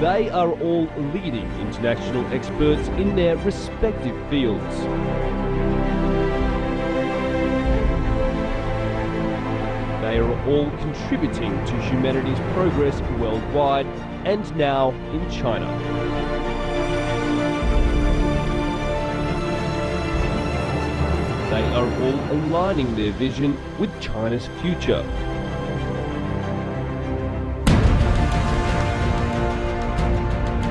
They are all leading international experts in their respective fields. They are all contributing to humanity's progress worldwide and now in China. They are all aligning their vision with China's future.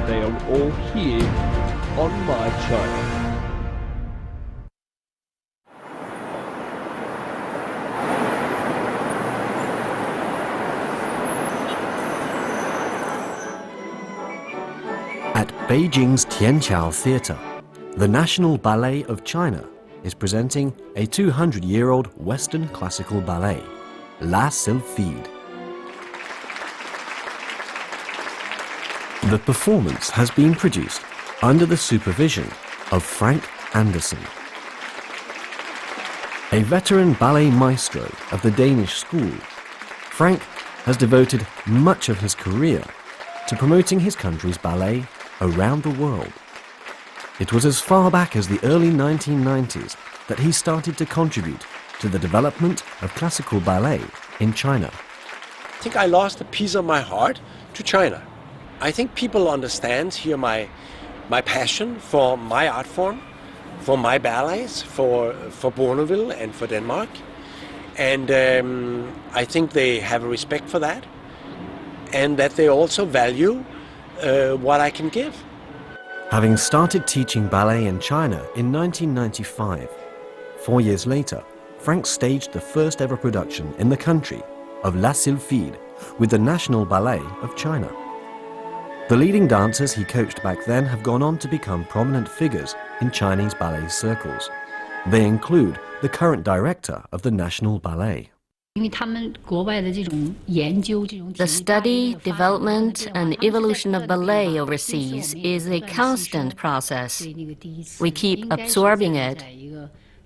They are all here on My China. At Beijing's Tianqiao Theatre, the National Ballet of China is presenting a 200-year-old Western classical ballet, La Sylphide. The performance has been produced under the supervision of Frank Andersen, a veteran ballet maestro of the Danish school. Frank has devoted much of his career to promoting his country's ballet around the world. It was as far back as the early 1990s that he started to contribute to the development of classical ballet in China. I think I lost a piece of my heart to China. I think people understand here my passion for my art form, for my ballets, for Bournonville and for Denmark. And I think they have a respect for that, and that they also value what I can give. Having started teaching ballet in China in 1995, 4 years later, Frank staged the first ever production in the country of La Sylphide with the National Ballet of China. The leading dancers he coached back then have gone on to become prominent figures in Chinese ballet circles. They include the current director of the National Ballet. The study, development, and evolution of ballet overseas is a constant process. We keep absorbing it.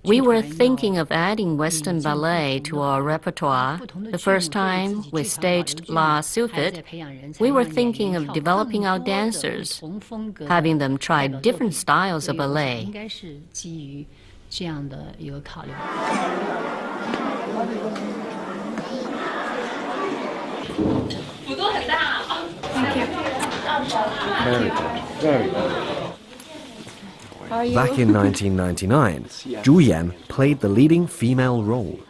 We were thinking of adding Western ballet to our repertoire. The first time we staged La Sylphide, we were thinking of developing our dancers, having them try different styles of ballet. Very good, very good. Back in 1999, Zhu Yan played the leading female role.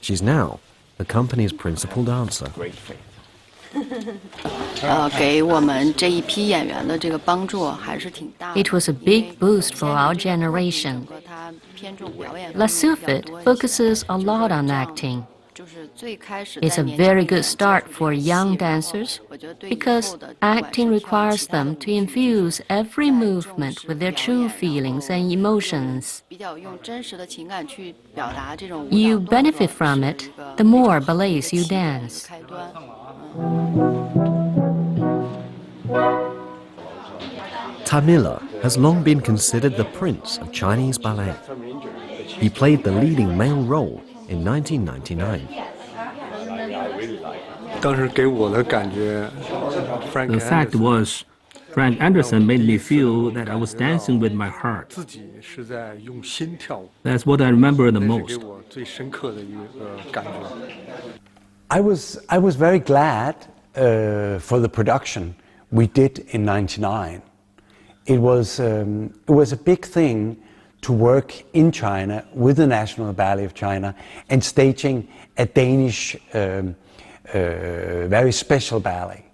She's now the company's principal dancer. It was a big boost for our generation. La Sylphide focuses a lot on acting. It's a very good start for young dancers because acting requires them to infuse every movement with their true feelings and emotions. You benefit from it the more ballets you dance. Tamila has long been considered the prince of Chinese ballet. He played the leading male role in 1999. The fact was, Frank Andersen made me feel that I was dancing with my heart. That's what I remember the most. I was very glad for the production we did in '99. It was a big thing to work in China with the National Ballet of China and staging a Danish very special ballet.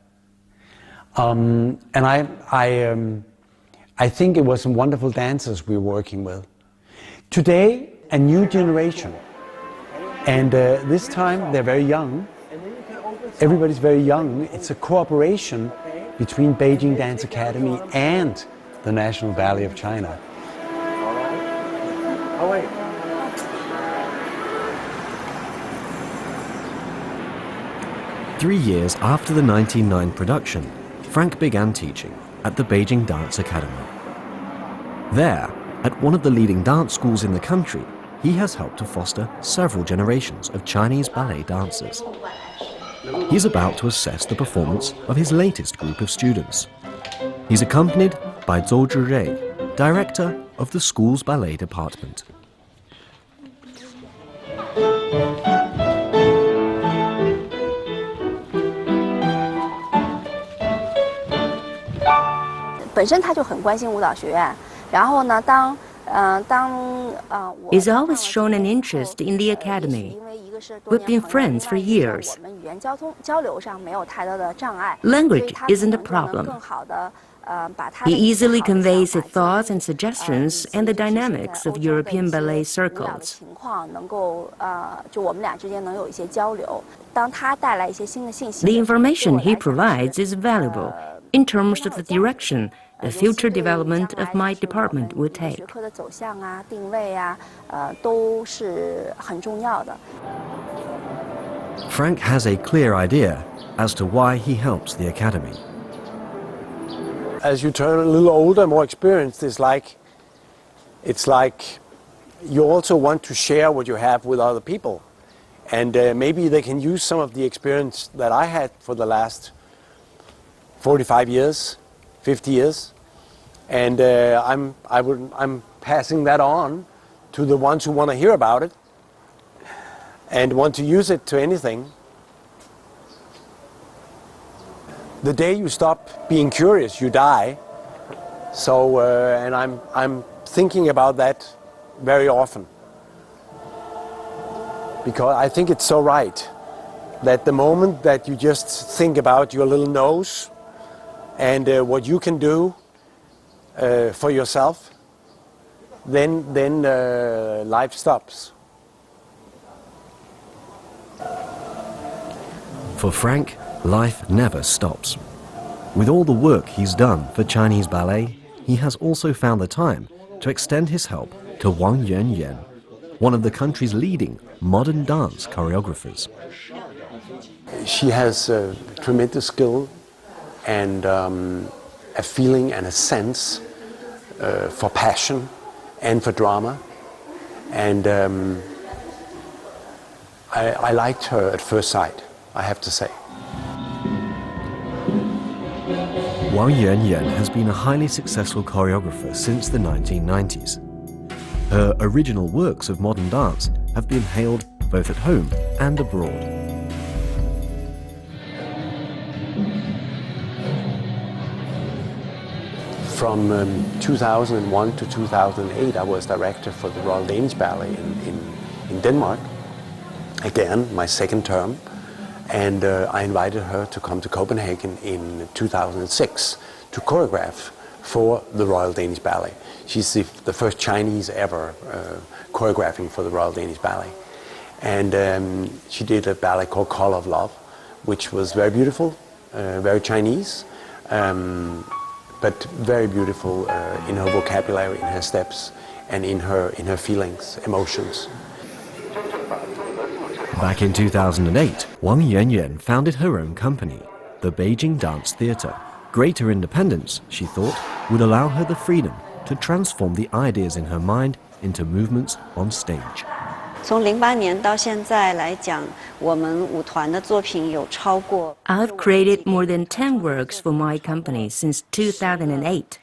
And I think it was some wonderful dancers we were working with. Today, a new generation, and this time they're very young. Everybody's very young. It's a cooperation between Beijing Dance Academy and the National Ballet of China. 3 years after the 1999 production, Frank began teaching at the Beijing Dance Academy. There, at one of the leading dance schools in the country, he has helped to foster several generations of Chinese ballet dancers. He's about to assess the performance of his latest group of students. He's accompanied by Zhou Zhirei, director of the school's ballet department. He's always shown an interest in the academy. We've been friends for years. Language isn't a problem. He easily conveys his thoughts and suggestions and the dynamics of European ballet circles. The information he provides is valuable in terms of the direction the future development of my department will take. Frank has a clear idea as to why he helps the academy. As you turn a little older, more experienced, it's like you also want to share what you have with other people. And maybe they can use some of the experience that I had for the last 45 years, 50 years. And I'm passing that on to the ones who want to hear about it and want to use it to anything. The day you stop being curious, you die. So, and I'm thinking about that very often. Because I think it's so right that the moment that you just think about your little nose and what you can do for yourself, then life stops. For Frank, life never stops. With all the work he's done for Chinese ballet, he has also found the time to extend his help to Wang Yuanyuan, one of the country's leading modern dance choreographers. She has tremendous skill and a feeling and a sense for passion and for drama. And I liked her at first sight, I have to say. Wang Yuanyuan has been a highly successful choreographer since the 1990s. Her original works of modern dance have been hailed both at home and abroad. From 2001 to 2008, I was director for the Royal Danish Ballet in Denmark. Again, my second term. And I invited her to come to Copenhagen in 2006 to choreograph for the Royal Danish Ballet. She's the first Chinese ever choreographing for the Royal Danish Ballet. And she did a ballet called Call of Love, which was very beautiful, very Chinese, but very beautiful in her vocabulary, in her steps, and in her feelings, emotions. Back in 2008, Wang Yuanyuan founded her own company, the Beijing Dance Theatre. Greater independence, she thought, would allow her the freedom to transform the ideas in her mind into movements on stage. 从08年到现在来讲，我们舞团的作品有超过 I've created more than 10 works for my company since 2008.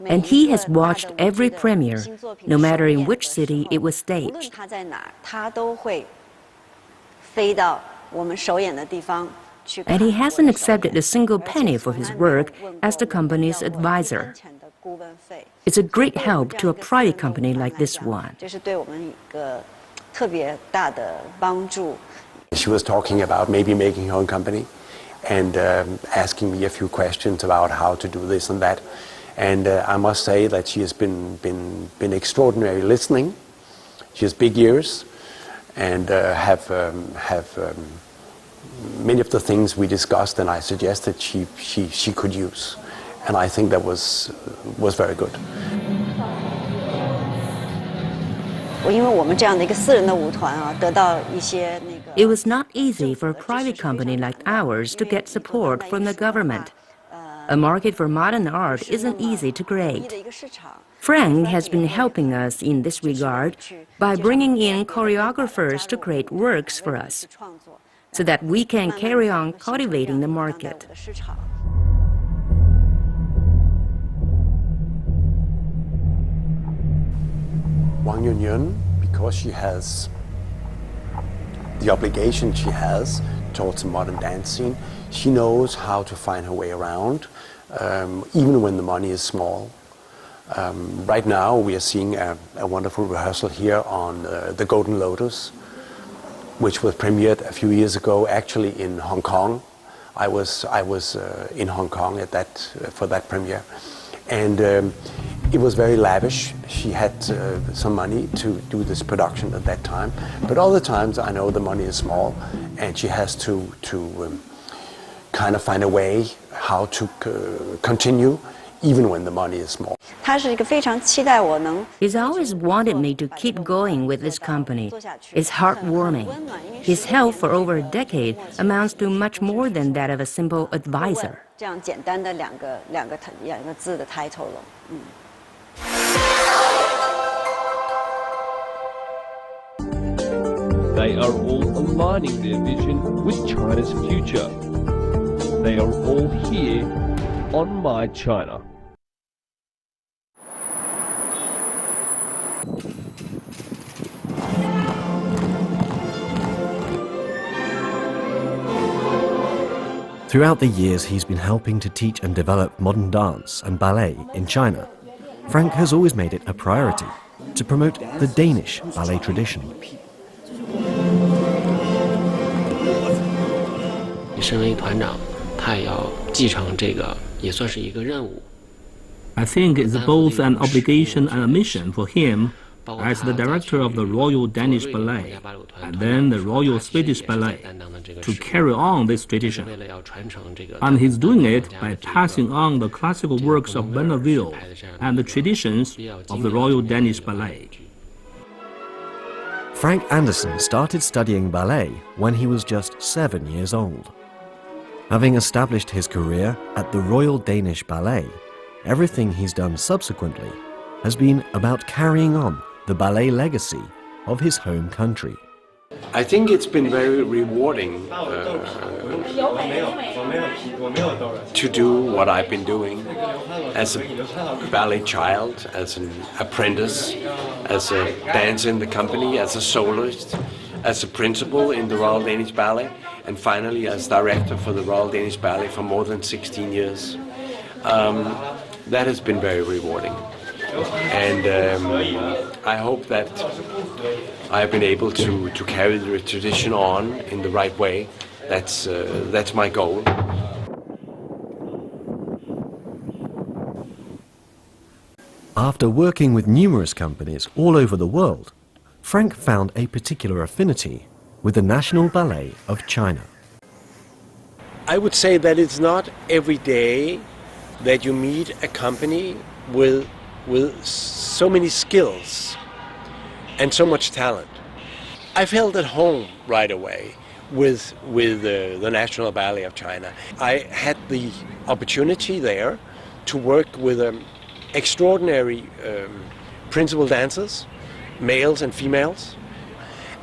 And he has watched every premiere, no matter in which city it was staged. And he hasn't accepted a single penny for his work as the company's advisor. It's a great help to a private company like this one. She was talking about maybe making her own company and asking me a few questions about how to do this and that. And I must say that she has been extraordinary listening. She has big ears and have many of the things we discussed and I suggested she could use. And I think that was very good. It was not easy for a private company like ours to get support from the government. A market for modern art isn't easy to create. Frank has been helping us in this regard by bringing in choreographers to create works for us, so that we can carry on cultivating the market. Wang Yunyun, because she has the obligation she has towards the modern dance scene, she knows how to find her way around, even when the money is small. Right now we are seeing a wonderful rehearsal here on the Golden Lotus, which was premiered a few years ago, actually in Hong Kong. I was in Hong Kong for that premiere, and it was very lavish. She had some money to do this production at that time, but other times I know the money is small, and she has to kind of find a way how to continue even when the money is small. He's always wanted me to keep going with this company. It's heartwarming. His help for over a decade amounts to much more than that of a simple advisor. They are all aligning their vision with China's future. They are all here on My China. Throughout the years he's been helping to teach and develop modern dance and ballet in China, Frank has always made it a priority to promote the Danish ballet tradition. I think it's both an obligation and a mission for him as the director of the Royal Danish Ballet and then the Royal Swedish Ballet to carry on this tradition. And he's doing it by passing on the classical works of Bonneville and the traditions of the Royal Danish Ballet. Frank Andersen started studying ballet when he was just 7 years old. Having established his career at the Royal Danish Ballet, everything he's done subsequently has been about carrying on the ballet legacy of his home country. I think it's been very rewarding to do what I've been doing as a ballet child, as an apprentice, as a dancer in the company, as a soloist, as a principal in the Royal Danish Ballet, and finally as director for the Royal Danish Ballet for more than 16 years. That has been very rewarding. And I hope that I've been able to carry the tradition on in the right way. That's my goal. After working with numerous companies all over the world, Frank found a particular affinity with the National Ballet of China. I would say that it's not every day that you meet a company with so many skills and so much talent. I felt at home right away with the National Ballet of China. I had the opportunity there to work with extraordinary principal dancers, males and females.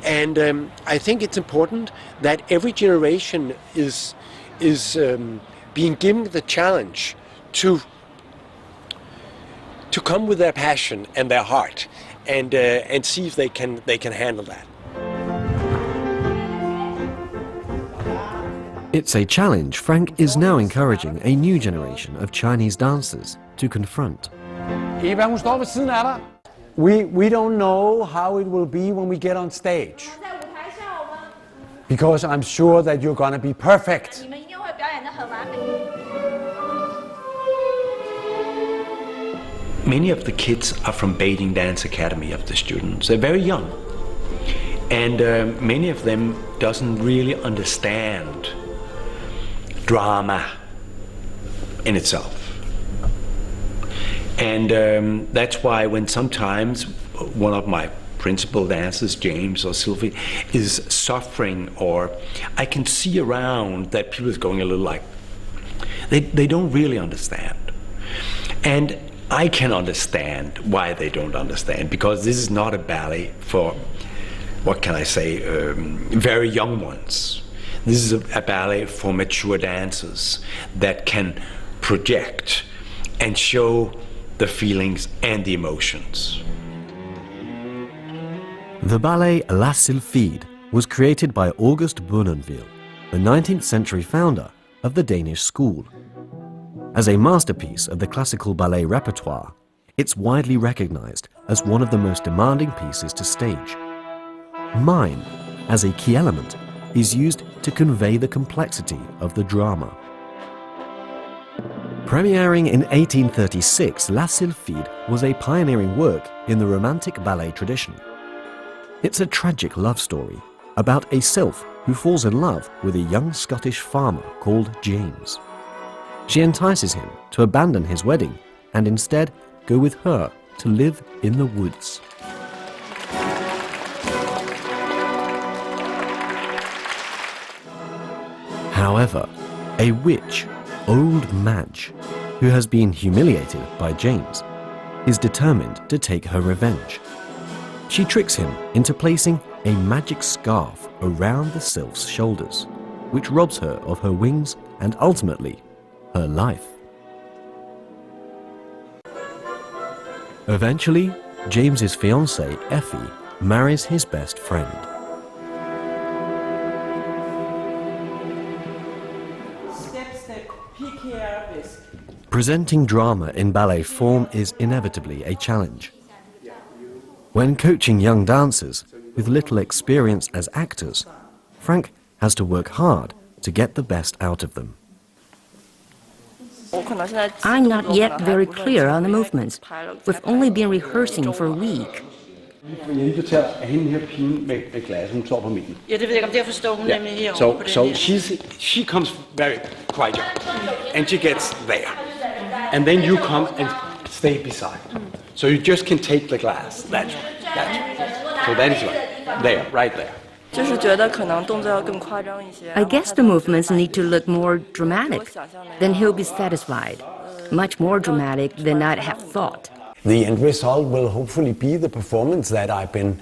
And I think it's important that every generation is being given the challenge to come with their passion and their heart, and see if they can handle that. It's a challenge Frank is now encouraging a new generation of Chinese dancers to confront. We don't know how it will be when we get on stage, because I'm sure that you're going to be perfect. Many of the kids are from Beijing Dance Academy, of the students. They're very young, and many of them doesn't really understand drama in itself. And that's why when sometimes one of my principal dancers, James or Sylvie, is suffering, or I can see around that people is going a little like, they don't really understand. And I can understand why they don't understand, because this is not a ballet for, what can I say, very young ones. This is a ballet for mature dancers that can project and show the feelings and the emotions. The ballet La Sylphide was created by August Bournonville, the 19th century founder of the Danish school. As a masterpiece of the classical ballet repertoire, it's widely recognized as one of the most demanding pieces to stage. Mime, as a key element, is used to convey the complexity of the drama. Premiering in 1836, La Sylphide was a pioneering work in the Romantic ballet tradition. It's a tragic love story about a sylph who falls in love with a young Scottish farmer called James. She entices him to abandon his wedding and instead go with her to live in the woods. However, a witch, Old Madge, who has been humiliated by James, is determined to take her revenge. She tricks him into placing a magic scarf around the sylph's shoulders, which robs her of her wings and ultimately her life. Eventually, James's fiancée, Effie, marries his best friend. Presenting drama in ballet form is inevitably a challenge. When coaching young dancers with little experience as actors, Frank has to work hard to get the best out of them. I'm not yet very clear on the movements. We've only been rehearsing for a week. So she comes very quiet, and she gets there. And then you come and stay beside. So you just can take the glass. That's so that is right there, right there. I guess the movements need to look more dramatic. Then he'll be satisfied. Much more dramatic than I'd have thought. The end result will hopefully be the performance that I've been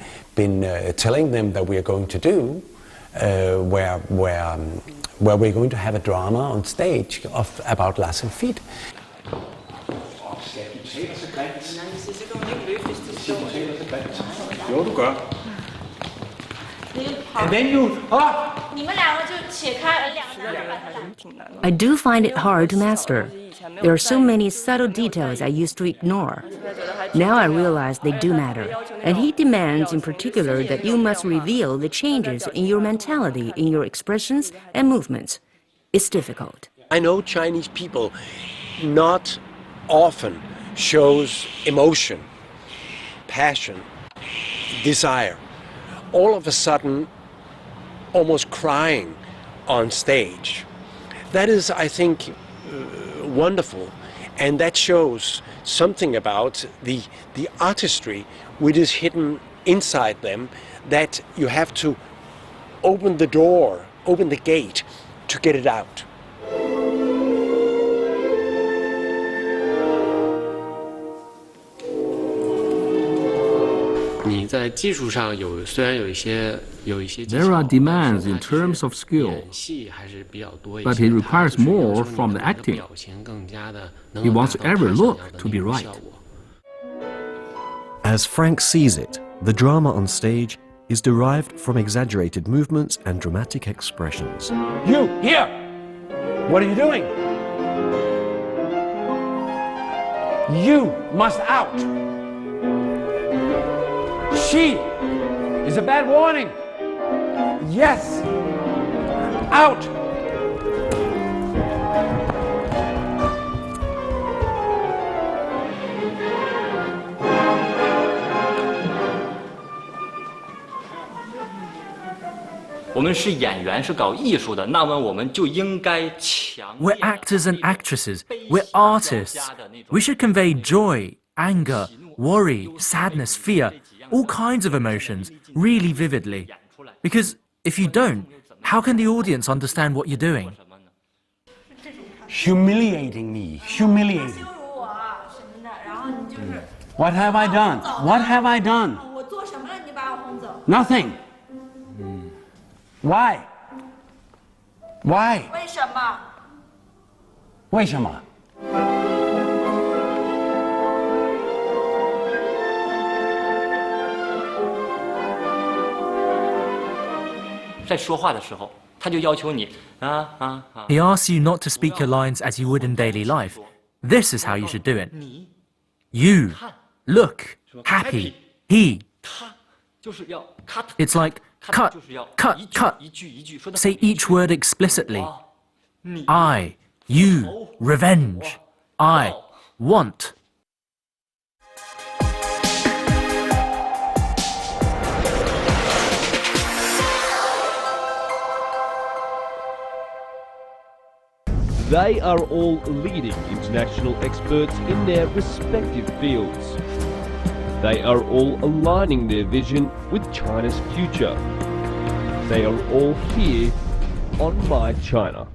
telling them that we are going to do, where we're going to have a drama on stage about La Sylphide. And then you I do find it hard to master. There are so many subtle details I used to ignore. Now I realize they do matter. And he demands in particular that you must reveal the changes in your mentality, in your expressions and movements. It's difficult. I know Chinese people not often shows emotion, passion, desire. All of a sudden, almost crying on stage. That is, I think, wonderful, and that shows something about the artistry which is hidden inside them, that you have to open the door, open the gate to get it out. There are demands in terms of skill, but it requires more from the acting. He wants every look to be right. As Frank sees it, the drama on stage is derived from exaggerated movements and dramatic expressions. You, here! What are you doing? You must out! She is a bad warning! Yes! Out! We're actors and actresses. We're artists. We should convey joy, anger, worry, sadness, fear, all kinds of emotions, really vividly. Because if you don't, how can the audience understand what you're doing? Humiliating me. Humiliating. What have I done? What have I done? Nothing. Why? Why? 为什么? He asks you not to speak your lines as you would in daily life. This is how you should do it. You, look, happy, he. It's like cut, cut, cut. Say each word explicitly. I, you, revenge. I, want. They are all leading international experts in their respective fields. They are all aligning their vision with China's future. They are all here on My China.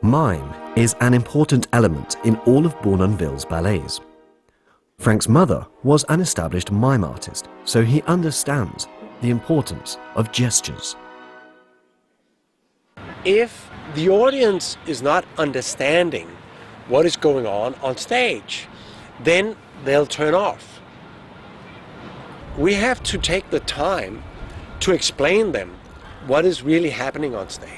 Mime is an important element in all of Bournonville's ballets. Frank's mother was an established mime artist, so he understands the importance of gestures. If the audience is not understanding what is going on stage, then they'll turn off. We have to take the time to explain them what is really happening on stage.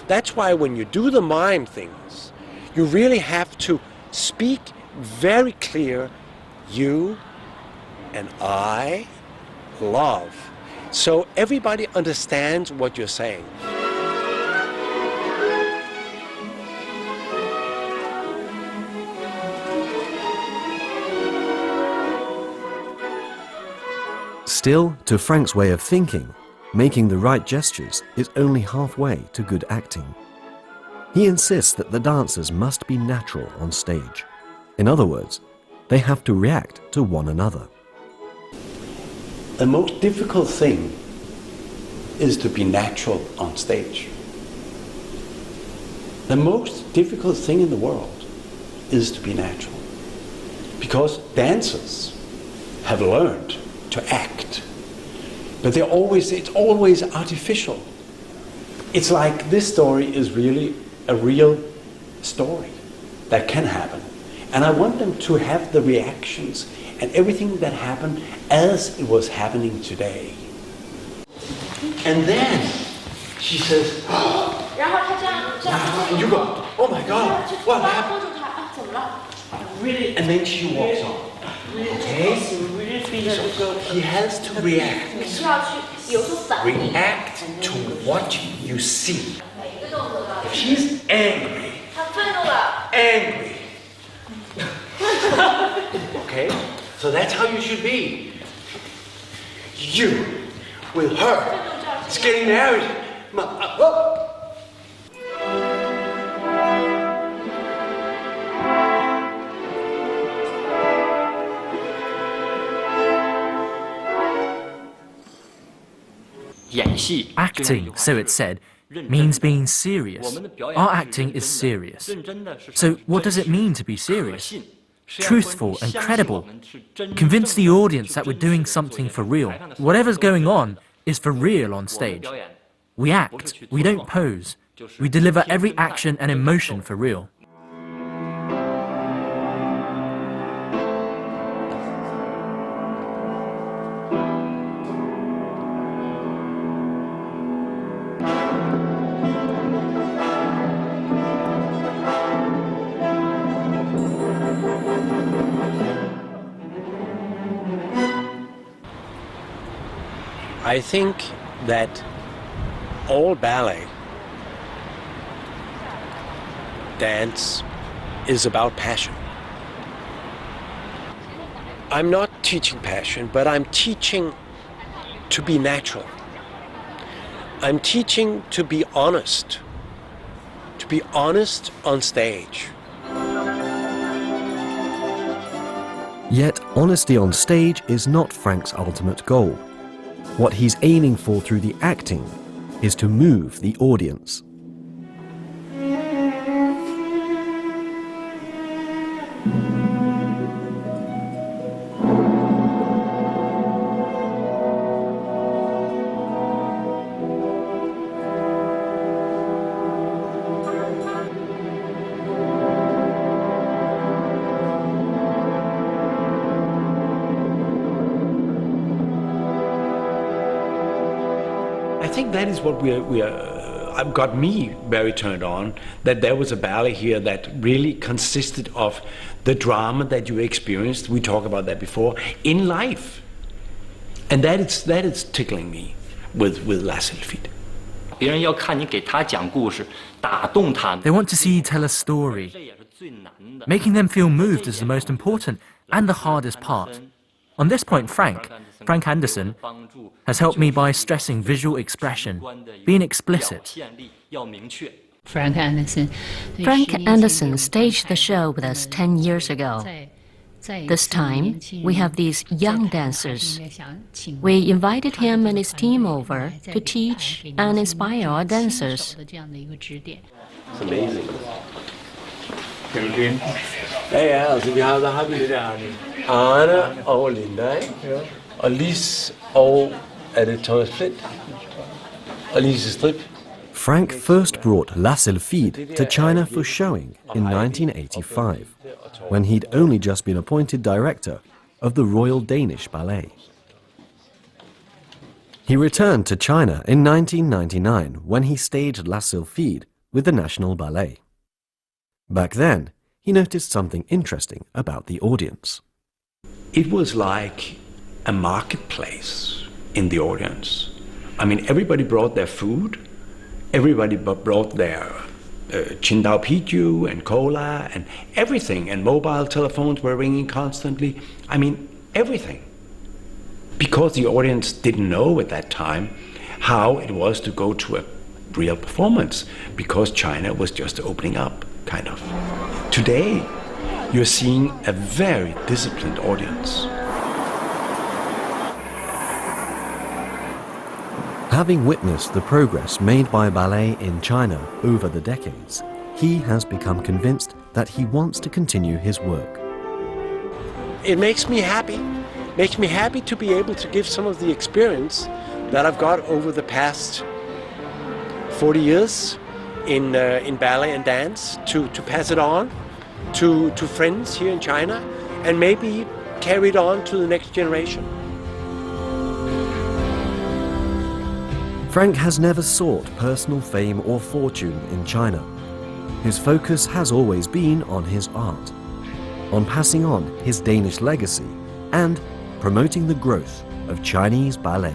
That's why when you do the mime things, you really have to speak very clear, you and I love, so everybody understands what you're saying. Still, to Frank's way of thinking, making the right gestures is only halfway to good acting. He insists that the dancers must be natural on stage. In other words, they have to react to one another. The most difficult thing is to be natural on stage. The most difficult thing in the world is to be natural. Because dancers have learned to act, but it's always artificial. It's like this story is really a real story that can happen. And I want them to have the reactions and everything that happened as it was happening today. And then she says, you go, oh my God, what happened? Really? And then she walks on. Okay? So he has to react. React to what you see. If she's angry, angry. Okay? So that's how you should be. You, with her, is getting married. Acting, so it's said, means being serious. Our acting is serious. So what does it mean to be serious? Truthful and credible. Convince the audience that we're doing something for real. Whatever's going on is for real on stage. We act, we don't pose. We deliver every action and emotion for real. I think that all ballet, dance, is about passion. I'm not teaching passion, but I'm teaching to be natural. I'm teaching to be honest on stage. Yet honesty on stage is not Frank's ultimate goal. What he's aiming for through the acting is to move the audience. think that is what got me very turned on, that there was a ballet here that really consisted of the drama that you experienced, we talked about that before, in life. And that is tickling me with La Sylphide. They want to see you tell a story. Making them feel moved is the most important and the hardest part. On this point, Frank Anderson, has helped me by stressing visual expression, being explicit. Frank Anderson staged the show with us 10 years ago. This time, we have these young dancers. We invited him and his team over to teach and inspire our dancers. It's amazing. Altså, vi har Arne og Linda, ikke? Og Lis og, det Thomas Flint? Og Lise Strip. Frank first brought La Sylphide to China for showing in 1985, when he'd only just been appointed director of the Royal Danish Ballet. He returned to China in 1999 when he staged La Sylphide with the National Ballet. Back then, he noticed something interesting about the audience. It was like a marketplace in the audience. I mean, everybody brought their food, everybody brought their Qingdao Piju and cola and everything, and mobile telephones were ringing constantly. I mean, everything. Because the audience didn't know at that time how it was to go to a real performance, because China was just opening up, kind of. Today, you're seeing a very disciplined audience. Having witnessed the progress made by ballet in China over the decades, he has become convinced that he wants to continue his work. It makes me happy. Makes me happy to be able to give some of the experience that I've got over the past 40 years in ballet and dance to pass it on to friends here in China and maybe carry it on to the next generation. Frank has never sought personal fame or fortune in China. His focus has always been on his art, on passing on his Danish legacy and promoting the growth of Chinese ballet.